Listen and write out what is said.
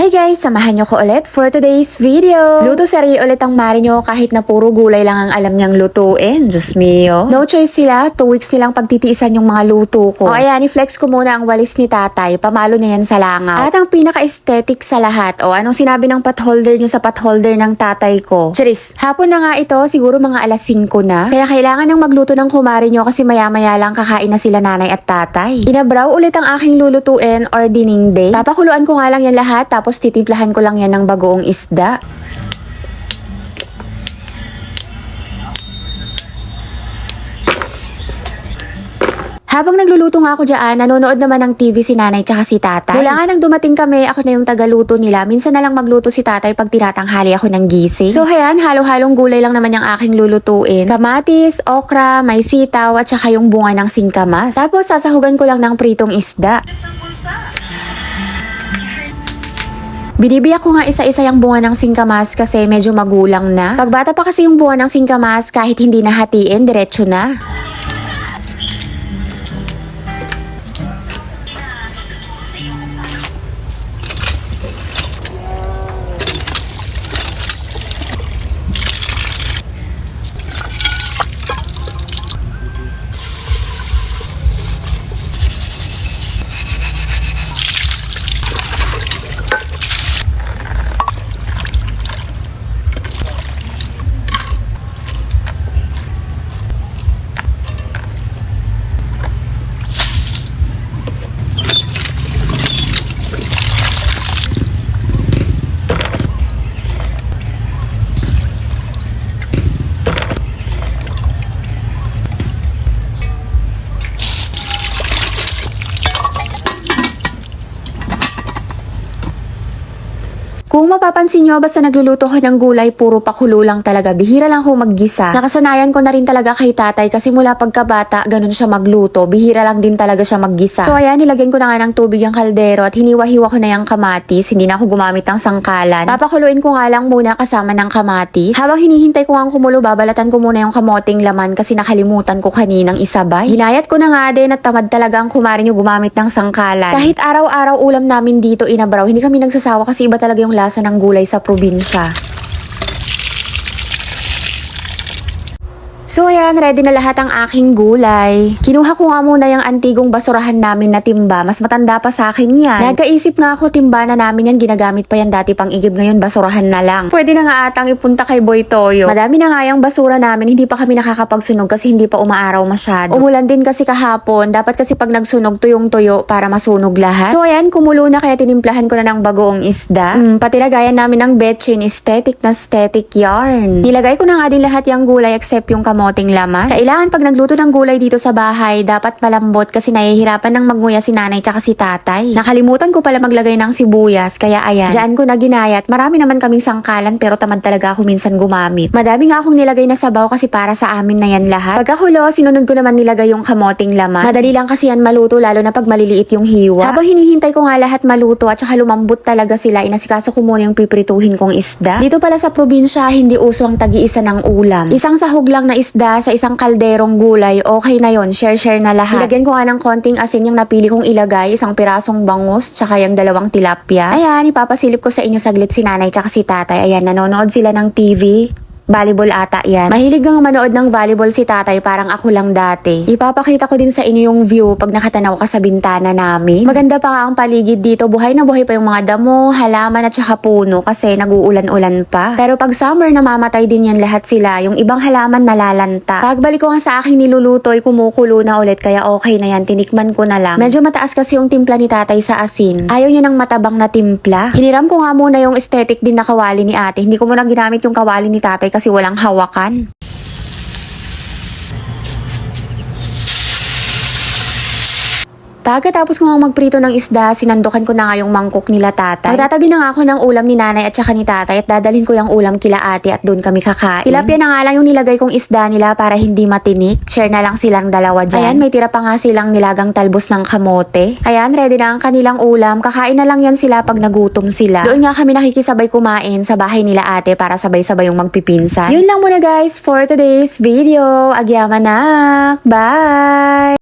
Hi guys! Samahan nyo ko ulit for today's video. Luto serye ulit ang mari nyo kahit na puro gulay lang ang alam niyang lutuin. Diyos mio. No choice sila. 2 weeks nilang pagtitiisan yung mga luto ko. O ayan, i-flex ko muna ang walis ni tatay. Pamalo na yan sa langaw. At ang pinaka-aesthetic sa lahat. O anong sinabi ng potholder nyo sa potholder ng tatay ko? Charis, hapon na nga ito. Siguro mga alas 5 na. Kaya kailangan ng magluto ng kumari nyo kasi maya-maya lang kakain na sila nanay at tatay. Inabraw ulit ang aking lulutuin or diningday. Papakuluan ko nga lang yan lahat tapos titimplahan ko lang yan ng bagoong isda. Habang nagluluto nga ako dyan, nanonood naman ng TV si nanay tsaka si tatay. Mula nga nang dumating kami, ako na yung tagaluto nila. Minsan na lang magluto si tatay pag tinatanghali ako ng gising. So ayan, halo-halong gulay lang naman yung aking lulutuin. Kamatis, okra, may sitaw at saka yung bunga ng singkamas. Tapos sasahugan ko lang ng pritong isda. Binibiyak ko nga isa-isa yung bunga ng singkamas kasi medyo magulang na. Pagbata pa kasi yung bunga ng singkamas kahit hindi nahatiin, diretso na. Kung mapapansin nyo, basta nagluluto ko ng gulay, puro pakulo lang talaga. Bihira lang ako maggisa. Nakasanayan ko na rin talaga kay tatay kasi mula pagkabata, ganun siya magluto. Bihira lang din talaga siya maggisa. So ayan, nilagyan ko na nga ng tubig yung kaldero at hiniwa-hiwa ko na yung kamatis. Hindi na ako gumamit ng sangkalan. Papakuluin ko nga lang muna kasama ng kamatis. Habang hinihintay ko nga kumulo, babalatan ko muna yung kamoting laman kasi nakalimutan ko kaninang isabay. Ginayat ko na nga din at tamad talaga ang kumari nyo gumamit ng sangkalan. Kahit araw-araw ulam namin dito inabraw, hindi kami nagsasawa kasi iba talaga yung lasa ng gulay sa probinsya. So ayan, ready na lahat ang aking gulay. Kinuha ko nga muna yung antigong basurahan namin na timba. Mas matanda pa sa akin yan. Nagkaisip nga ako, timba na namin yan. Ginagamit pa yan dati pang igib, ngayon basurahan na lang. Pwede na nga atang ipunta kay Boy Toyo. Madami na nga yung basura namin. Hindi pa kami nakakapagsunog kasi hindi pa umaaraw masyado. Umulan din kasi kahapon. Dapat kasi pag nagsunog tuyong-tuyo para masunog lahat. So ayan, kumulo na kaya tinimplahan ko na ng bagoong isda. Pati lagayan namin ng betchin, aesthetic na aesthetic yarn. Nilagay ko na nga din lahat yung gulay except yung kamoting laman. Kailangan pag nagluto ng gulay dito sa bahay, dapat malambot kasi nahihirapan ng magnguya si nanay tsaka si tatay. Nakalimutan ko pala maglagay ng sibuyas, kaya ayan, dyan ko na ginayat. Marami naman kaming sangkalan pero tamad talaga ako minsan gumamit. Madami nga akong nilagay na sabaw kasi para sa amin na yan lahat. Pagkakulo, sinunod ko naman nilagay yung kamoting laman. Madali lang kasi yan maluto lalo na pag maliliit yung hiwa. Habang hinihintay ko nga lahat maluto at saka lumambot talaga sila, inasikaso ko muna yung piprituhin kong isda. Dito pala sa probinsya, hindi uso ang tagi-isa ng ulam. Isang sahog lang na isda sa isang kalderong gulay, okay na yon, share-share na lahat. Ilagyan ko nga ng konting asin yung napili kong ilagay, isang pirasong bangus, tsaka yung 2 tilapia. Ayan, ipapasilip ko sa inyo saglit si nanay tsaka si tatay. Ayan, nanonood sila ng TV. Volleyball ata yan. Mahilig nga manood ng volleyball si tatay, parang ako lang dati. Ipapakita ko din sa inyo yung view pag nakatanaw ka sa bintana namin. Maganda pa nga ang paligid dito. Buhay na buhay pa yung mga damo, halaman at saka puno kasi nag-uulan-ulan pa. Pero pag summer, namamatay din yan lahat sila. Yung ibang halaman nalalanta. Pagbalik ko nga sa aking nilulutoy, kumukulo na ulit kaya okay na yan. Tinikman ko na lang. Medyo mataas kasi yung timpla ni tatay sa asin. Ayaw niya ng matabang na timpla. Hiniram ko nga muna yung aesthetic din na kawali ni ate. Hindi ko muna ginamit yung kawali ni tatay kasi walang hawakan. Pagkatapos ko nga magprito ng isda, sinandukan ko na nga yung mangkok nila tatay. Magtatabi na nga ako ng ulam ni nanay at saka ni tatay at dadalhin ko yung ulam kila ate at doon kami kakain. Tilapia na nga lang yung nilagay kong isda nila para hindi matinik. Share na lang silang dalawa dyan. Ayan, may tira pa nga silang nilagang talbos ng kamote. Ayan, ready na ang kanilang ulam. Kakain na lang yan sila pag nagutom sila. Doon nga kami nakikisabay kumain sa bahay nila ate para sabay-sabay yung magpipinsan. Yun lang muna guys for today's video. Agyamanak! Bye!